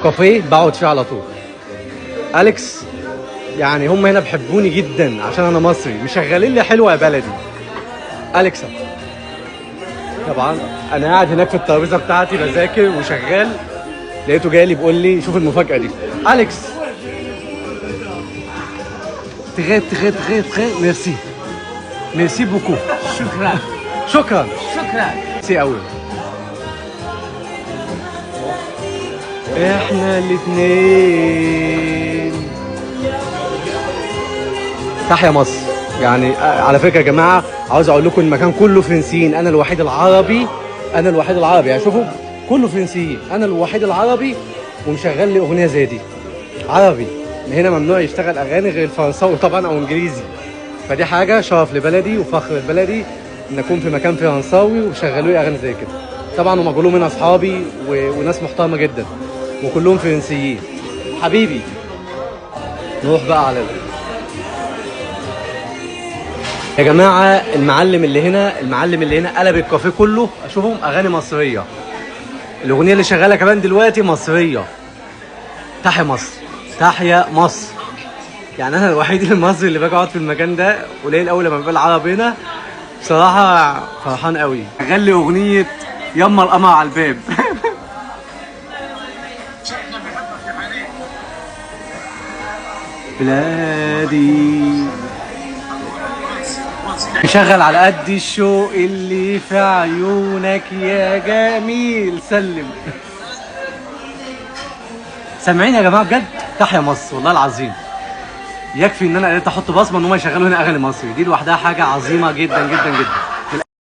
كافيه بقعد فيه على طول. أليكس يعني هم هنا بيحبوني جدا عشان انا مصري، مشغلين لي حلوه يا بلدي. أليكسا طبعا انا قاعد هناك في الترابيزه بتاعتي بذاكر وشغال، لقيته جاي لي بيقول لي شوف المفاجاه دي. أليكس تغير تغير تغير تغير ميرسي ميرسي بوكو. شكرا شكرا شكرا. ميرسي قوي. احنا الاتنين تحيا مصر. يعني على فكره يا جماعه عاوز اقول لكم المكان كله فرنسيين، انا الوحيد العربي، انا الوحيد العربي. يعني شوفوا كله فرنسيين، انا الوحيد العربي ومشغل لي اغنيه زي دي عربي. هنا ممنوع يشتغل اغاني غير الفرنساوي طبعا او انجليزي، فدي حاجه شرف لبلدي وفخر لبلدي ان اكون في مكان فرنساوي وشغلوا لي اغاني زي كده. طبعا هم كلهم من اصحابي وناس محترمه جدا وكلهم فرنسيين حبيبي. نروح بقى على يا جماعه المعلم اللي هنا قلب الكافيه كله. اشوفهم اغاني مصريه، الاغنيه اللي شغاله كمان دلوقتي مصريه. تحيا مصر تحيا مصر. يعني انا الوحيد المصري اللي باجي اقعد في المكان ده، قليل قوي لما بيبقى العرب هنا. بصراحه فرحان قوي. شغال لي اغنيه يما القمر على الباب. بلادي مشغل على قد الشوق اللي في عيونك يا جميل. سلم. سامعين يا جماعه بجد؟ تحيا مصر والله العظيم. يكفي ان انا قدرت احط بصمه ان هم يشغلوا هنا اغاني مصري، دي لوحدها حاجه عظيمه جدا جدا جدا.